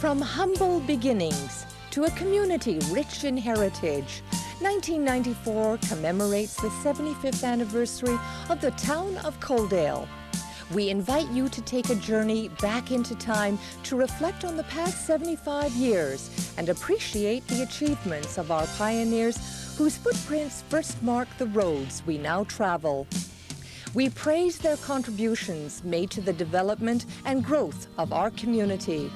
From humble beginnings to a community rich in heritage, 1994 commemorates the 75th anniversary of the Town of Coaldale. We invite you to take a journey back into time to reflect on the past 75 years and appreciate the achievements of our pioneers whose footprints first marked the roads we now travel. We praise their contributions made to the development and growth of our community.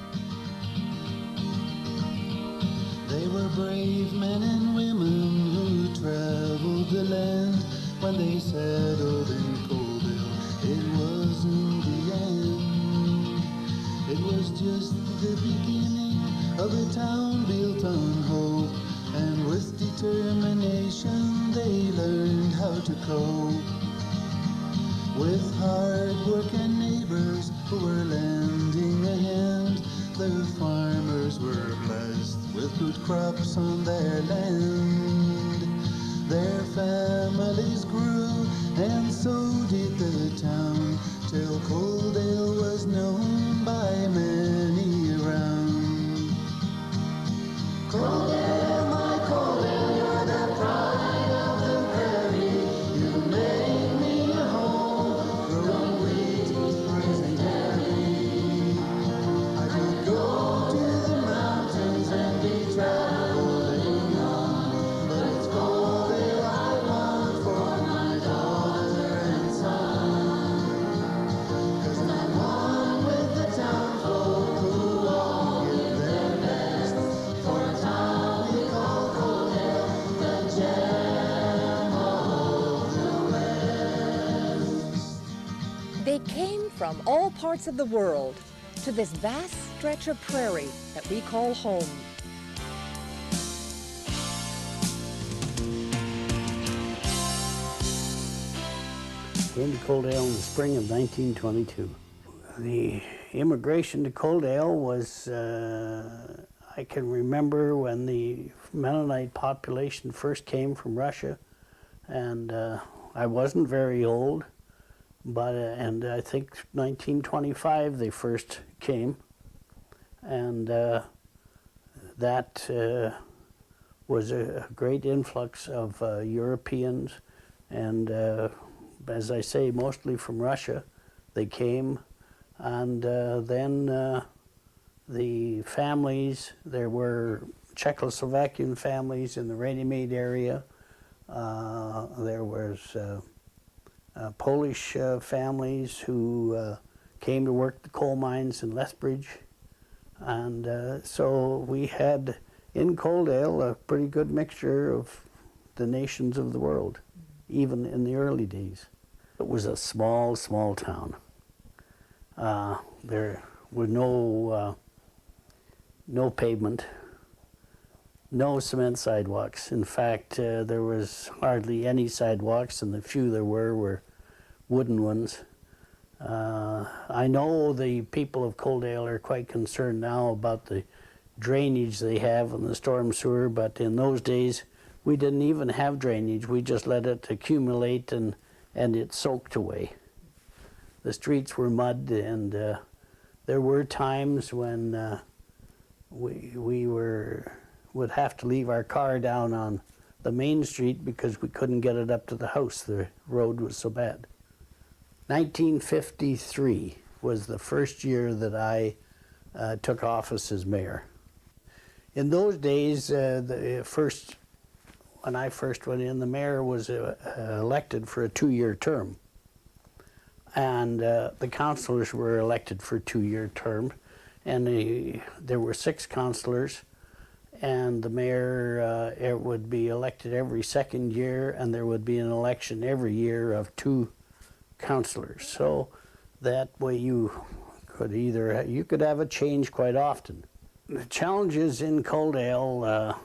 They were brave men and women who traveled the land. When they settled in Coaldale, it wasn't the end. It was just the beginning of a town built on hope, and with determination they learned how to cope. With hard work and neighbors who were lending a hand, the farmers were blessed with good crops on their land. Their families grew, and so did the town, till Coaldale was known by many around. Coaldale, my Coaldale, you're the pride of the prairie. You made me a home, growing wheat with praise and dairy. I could go to the mountains and be traveling on, but it's Coaldale I want for my daughter and son. 'Cause I'm one with the town folk who all give their best for a town we call Coaldale, the gem of the West. They came from all parts of the world to this vast stretch of prairie that we call home. Came to Coaldale in the spring of 1922. The immigration to Coaldale was, I can remember when the Mennonite population first came from Russia, and I wasn't very old, but and I think 1925 they first came, and that was a great influx of Europeans, and as I say, mostly from Russia. They came, and then the families, there were Czechoslovakian families in the ready-made area. There was Polish families who came to work the coal mines in Lethbridge. And so we had in Coaldale a pretty good mixture of the nations of the world, even in the early days. It was a small, small town. There were no pavement, no cement sidewalks. In fact, there was hardly any sidewalks, and the few there were wooden ones. I know the people of Coaldale are quite concerned now about the drainage they have in the storm sewer, but in those days we didn't even have drainage. We just let it accumulate and it soaked away. The streets were mud, and there were times when we would have to leave our car down on the main street because we couldn't get it up to the house. The road was so bad. 1953 was the first year that I took office as mayor. In those days, when I first went in, the mayor was elected for a 2-year term. And the councillors were elected for a 2-year term. And there were 6 councillors, and the mayor would be elected every second year, and there would be an election every year of 2 councillors. So that way you could have a change quite often. The challenges in Coaldale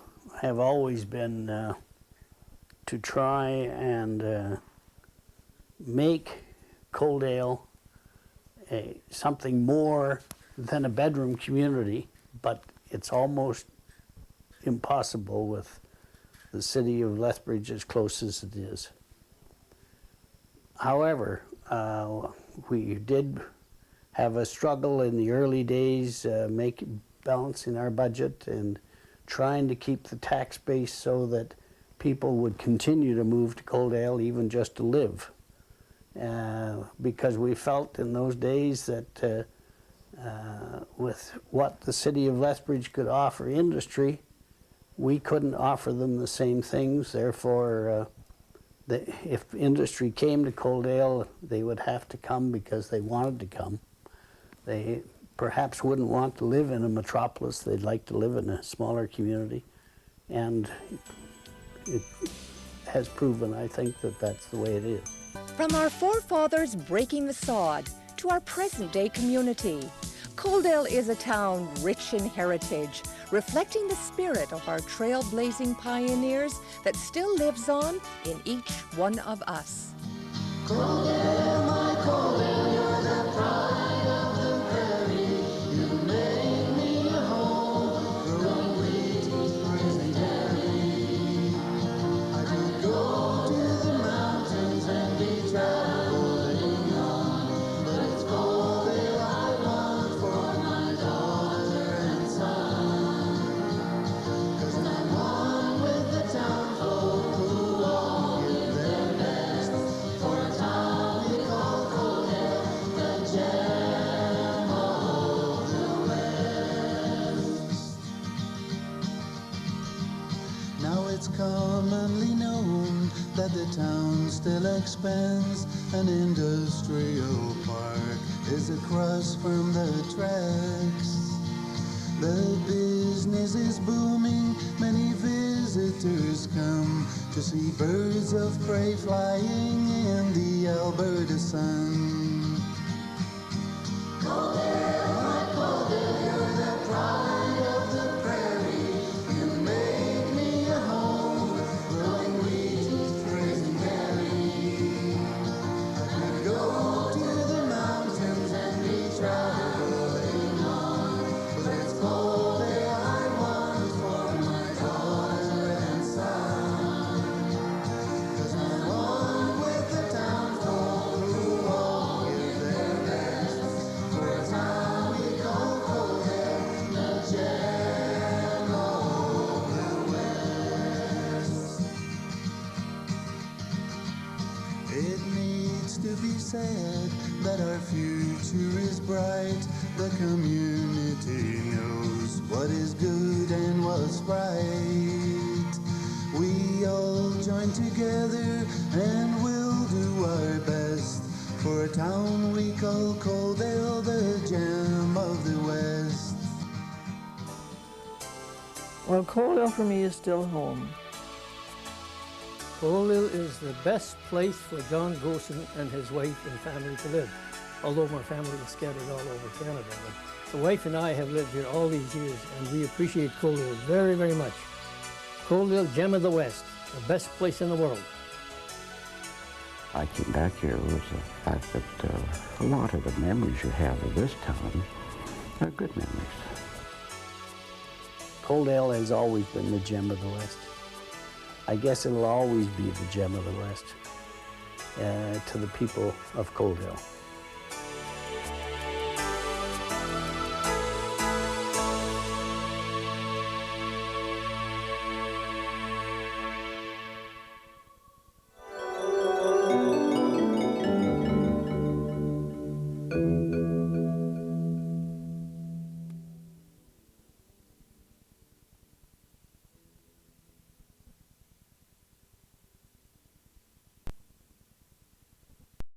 have always been to try and make Coaldale something more than a bedroom community, but it's almost impossible with the city of Lethbridge as close as it is. However, we did have a struggle in the early days balancing our budget and trying to keep the tax base so that people would continue to move to Coaldale even just to live. Because we felt in those days that with what the city of Lethbridge could offer industry, we couldn't offer them the same things. Therefore, if industry came to Coaldale, they would have to come because they wanted to come. They perhaps wouldn't want to live in a metropolis. They'd like to live in a smaller community. And it has proven, I think, that that's the way it is. From our forefathers breaking the sod to our present-day community, Coaldale is a town rich in heritage, reflecting the spirit of our trailblazing pioneers that still lives on in each one of us. Coaldale, my Coaldale, you're the pride of the prairie. You made me a home, growing wheat, raising dairy. I could go to the mountains and be traveling on, but it's Coaldale I want for my daughter and son. 'Cause I'm one with the townfolk who all give their best for a town we call Coaldale, the gem of the West. Now it's commonly known that the town still expands. An industrial park is across from the tracks. The business is booming, many visitors come to see birds of prey flying in the Alberta sun. Coaldale, my Coaldale, you're the pride of the prairie. You made me a home, growing wheat, raising dairy. I could go to the mountains and be traveling on, but it's Coaldale I want for my daughter and son. 'Cause I'm one with the townfolk who all give their best for a town we call Coaldale, the gem of the West. It needs to be said that our future is bright. The community knows what is good and what's right. We all join together and we'll do our best for a town we call Coaldale, the gem of the West. Well, Coaldale for me is still home. Coaldale is the best place for John Gosen and his wife and family to live, although my family is scattered all over Canada. But the wife and I have lived here all these years, and we appreciate Coaldale very, very much. Coaldale, gem of the West, the best place in the world. I came back here was the fact that a lot of the memories you have of this town are good memories. Coaldale has always been the gem of the West. I guess it'll always be the gem of the West to the people of Coaldale.